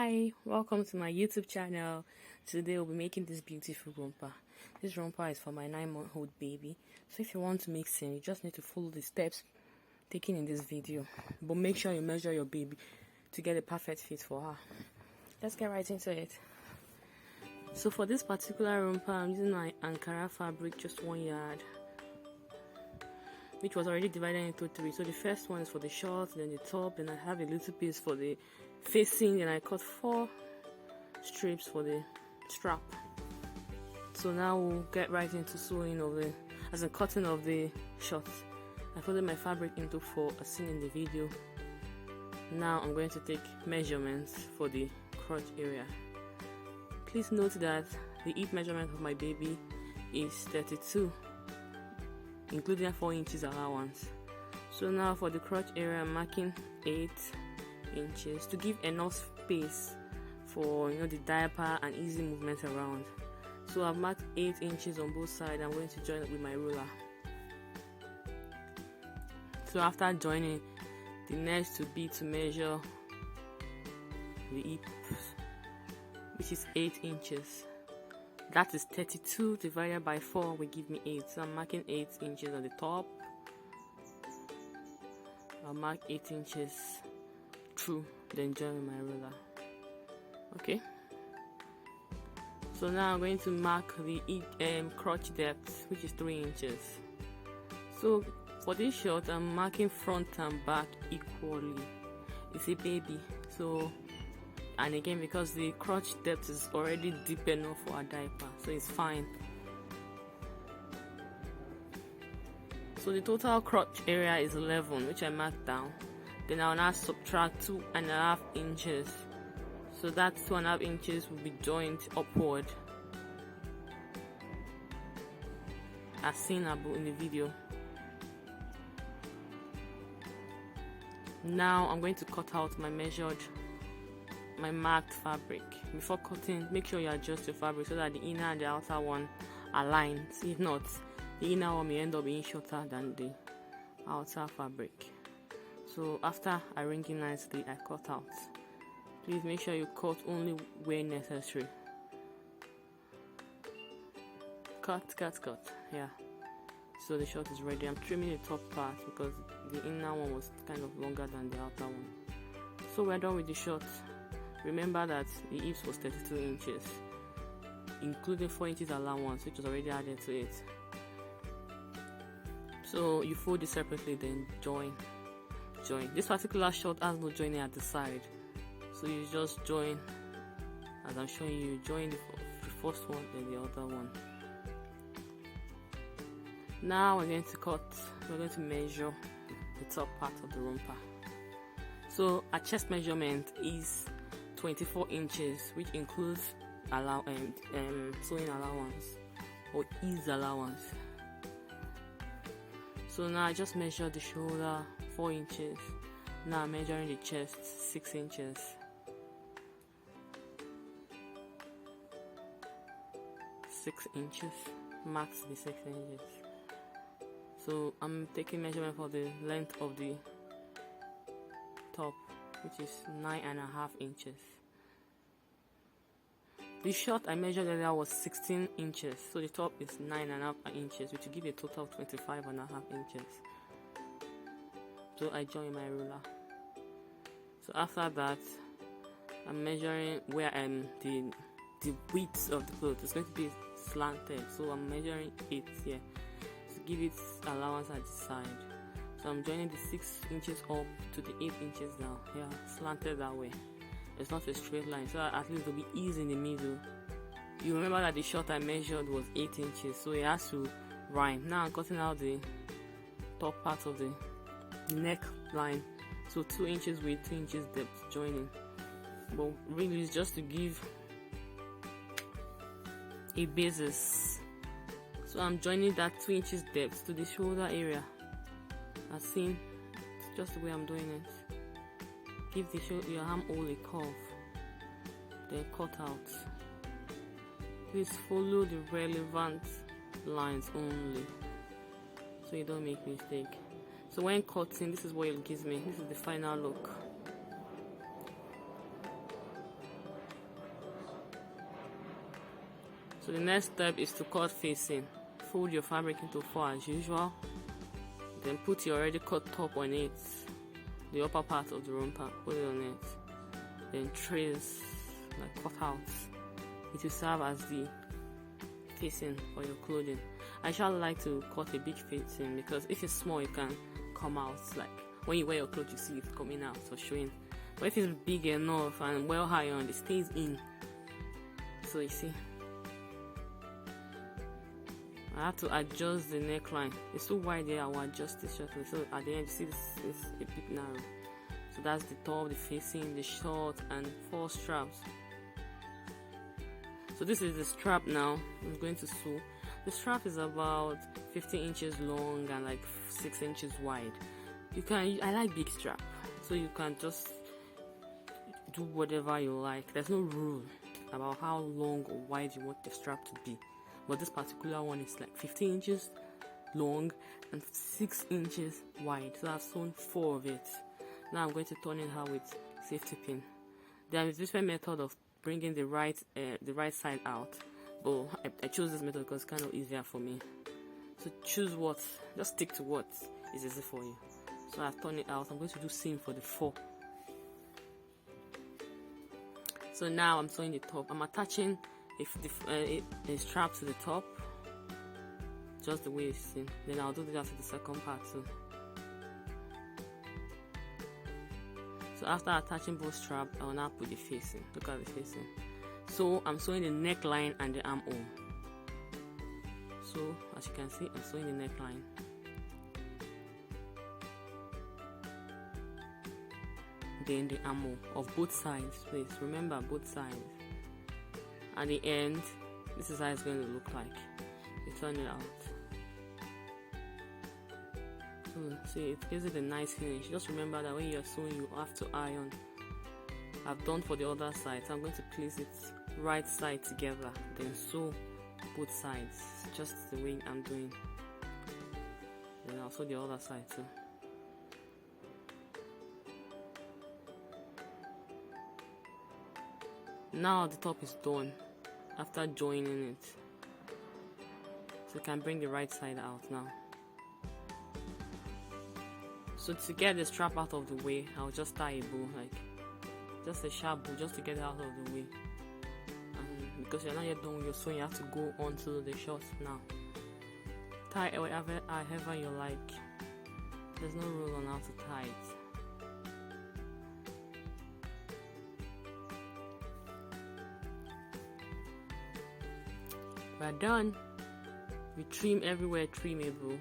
Hi, welcome to my YouTube channel. Today we'll be making this beautiful romper. This romper is for my 9-month-old baby. So if you want to make sense, you just need to follow the steps taken in this video. But make sure you measure your baby to get a perfect fit for her. Let's get right into it. So for this particular romper, I'm using my Ankara fabric, just 1 yard, which was already divided into 3. So the first one is for the short, then the top, then I have a little piece for the facing, and I cut 4 strips for the strap. So now we'll get right into sewing of the cutting of the short. I folded my fabric into 4 as seen in the video. Now I'm going to take measurements for the crotch area. Please note that the hip measurement of my baby is 32, including 4 inches allowance. So now for the crotch area, I'm marking 8 inches to give enough space for the diaper and easy movement around. So I've marked 8 inches on both sides. I'm going to join it with my ruler. So after joining, the next will be to measure the hip, which is 8 inches. That is 32 divided by 4 will give me 8. So I'm marking 8 inches on the top. I'll mark 8 inches through, then join my ruler. Okay. So now I'm going to mark the crotch depth, which is 3 inches. So for this short, I'm marking front and back equally. It's a baby, so, and again, because the crotch depth is already deep enough for a diaper, so it's fine. So the total crotch area is 11, which I marked down. Then I'll now subtract 2.5 inches. So that 2.5 inches will be joined upward, as seen above in the video. Now I'm going to cut out my marked fabric. Before cutting, make sure you adjust your fabric so that the inner and the outer one align. If not, the inner one may end up being shorter than the outer fabric. So after arranging nicely, I cut out. Please make sure you cut only where necessary. Cut. Yeah. So the short is ready. I'm trimming the top part because the inner one was kind of longer than the outer one. So we're done with the short. Remember that the hips was 32 inches, including 4 inches allowance, which was already added to it. So you fold it separately, then join. This particular short has no joining at the side, so you just join as I'm showing you. Join the first one, then the other one. Now we're going to measure the top part of the romper. So our chest measurement is 24 inches, which includes sewing allowance or ease allowance. So now I just measured the shoulder 4 inches. Now I'm measuring the chest 6 inches. Max the 6 inches. So I'm taking measurement for the length of the top, which is 9.5 inches. The short I measured earlier was 16 inches, so the top is 9.5 inches, which will give a total of 25.5 inches. So I join my ruler. So after that, I'm measuring where the width of the cloth is going to be slanted, so I'm measuring it here to give it allowance at the side. So I'm joining the 6 inches up to the 8 inches down. Yeah, slanted that way. It's not a straight line, so at least there'll be ease in the middle. You remember that the short I measured was 8 inches, so it has to rhyme. Now I'm cutting out the top part of the neck line, so 2 inches with 2 inches depth joining. But really, it's just to give a basis. So I'm joining that 2 inches depth to the shoulder area, as seen. It's just the way I'm doing it. Give your armhole a curve, then cut out. Please follow the relevant lines only, so you don't make mistake. So when cutting, this is what it gives me. This is the final look. So the next step is to cut facing. Fold your fabric into 4 as usual. Then put your already cut top on it, the upper part of the romper, put it on it. Then trace, like cut out. It will serve as the facing for your clothing. I actually like to cut a big facing because if it's small, it can come out. Like when you wear your clothes, you see it coming out or showing. But if it's big enough and well high on, it stays in. So you see, I have to adjust the neckline. It's too wide there. I will adjust it shortly. So at the end, you see this is a bit narrow. So that's the top, the facing, the short, and 4 straps. So this is the strap now. I'm going to sew. The strap is about 15 inches long and like 6 inches wide. I like big strap, so you can just do whatever you like. There's no rule about how long or wide you want the strap to be. But this particular one is like 15 inches long and 6 inches wide. So I've sewn 4 of it. Now I'm going to turn it out with safety pin. There is different method of bringing the right side out, but I chose this method because it's kind of easier for me. So choose what, just stick to what is easy for you. So I've turned it out. I'm going to do same for the 4. So now I'm sewing the top. I'm attaching a strap to the top, just the way it's seen. Then I'll do that to the second part too. So after attaching both straps, I will now put the facing. Look at the facing. So I'm sewing the neckline and the armhole. So as you can see, I'm sewing the neckline. Then the armhole of both sides, please remember both sides. At the end, this is how it's going to look like. You turn it out. So see, it gives it a nice finish. Just remember that when you're sewing, you have to iron. I've done for the other side, so I'm going to place it right side together, then sew both sides, just the way I'm doing. Then I'll sew the other side too. Now the top is done after joining it. So you can bring the right side out now. So to get the strap out of the way, I'll just tie a bow, like just a sharp bow, just to get it out of the way. And because you're not yet done with your sewing, you have to go on to the shorts now. Tie it however you like. There's no rule on how to tie it. We're done. We trim everywhere trimmable.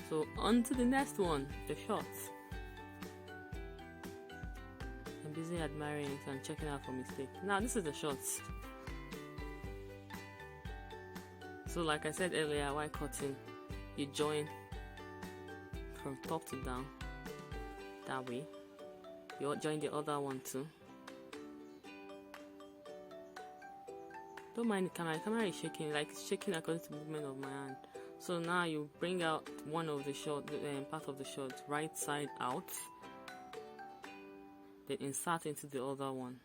So on to the next one, the shorts. I'm busy admiring it and checking out for mistakes. Now this is the shorts. So like I said earlier, while cutting, you join from top to down that way. You join the other one too. Don't mind the camera. The camera is shaking, like it's shaking according to the movement of my hand. So now you bring out one of the short, part of the short, right side out. Then insert into the other one.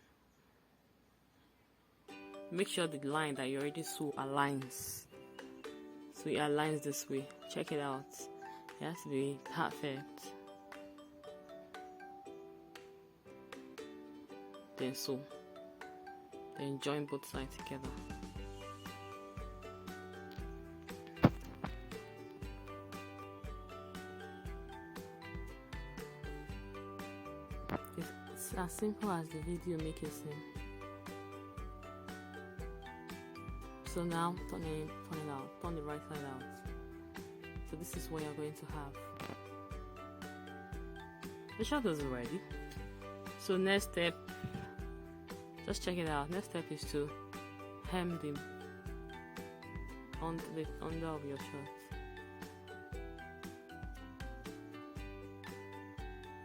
Make sure the line that you already sew aligns. So it aligns this way. Check it out. It has to be perfect. Then sew. Then join both sides together. It's as simple as the video makes it seem. So now turn it out, turn the right side out. So this is what you're going to have. The shirt is ready. So next step, just check it out. Next step is to hem the under of your shirt.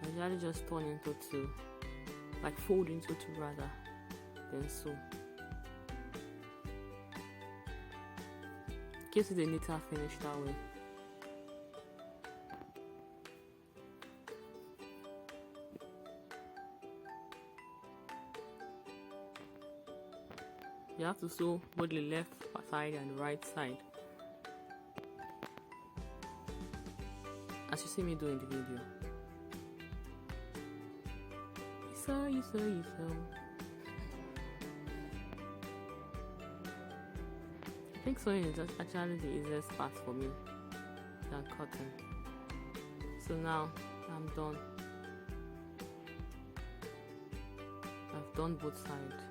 I usually just turn into 2, like fold into 2 rather, then sew. Gives it a neater finish that way. You have to sew both the left side and the right side, as you see me do in the video. You sew. I think sewing is actually the easiest part for me than cutting. So now I'm done. I've done both sides.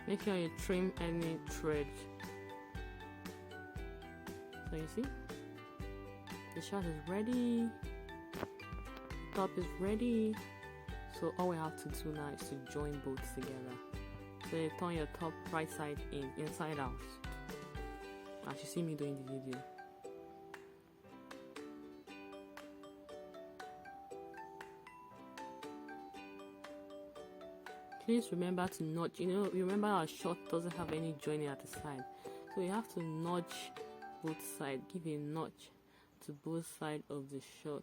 Make sure you trim any thread. So you see, the shirt is ready, the top is ready. So all we have to do now is to join both together. So you turn your top right side in, inside out, as you see me doing the video. Please remember to notch. Remember our short doesn't have any joining at the side, so you have to notch both sides. Give a notch to both sides of the short,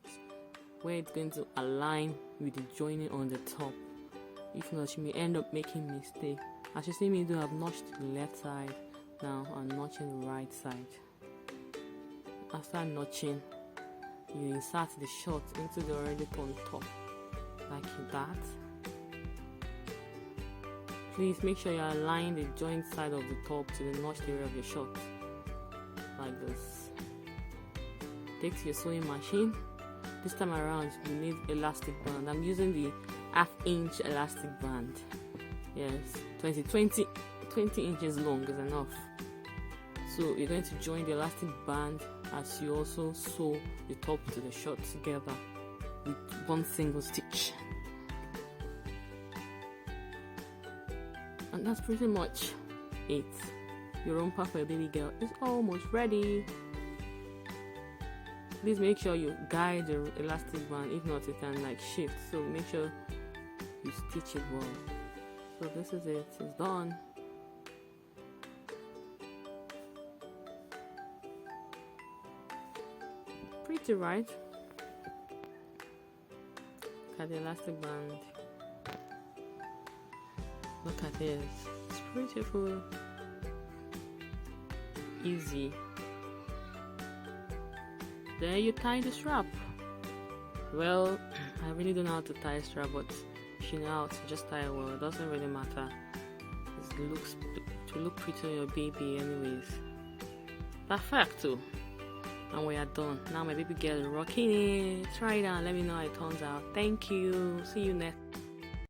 where it's going to align with the joining on the top. If not, you may end up making mistake. As you see me do, I've notched the left side. Now I'm notching the right side. After notching, you insert the short into the already torn top, like that. Please make sure you align the joint side of the top to the notched area of your short, like this. Take to your sewing machine. This time around, you need elastic band. I'm using the 1/2-inch elastic band. Yes, 20 inches long is enough. So you're going to join the elastic band as you also sew the top to the short together with one single stitch. And that's pretty much it. Your romper for a baby girl is almost ready. Please make sure you guide the elastic band, if not it can like shift, so make sure you stitch it well. So this is it, it's done. Pretty, right? Look at the elastic band. Look at this, it's beautiful, easy. Then you tie the strap. Well, I really don't know how to tie a strap, but if you know how to just tie it well, it doesn't really matter. It looks to look pretty on your baby anyways. Perfecto. And we are done. Now my baby girl is rocking it. Try it out, let me know how it turns out. Thank you. See you next.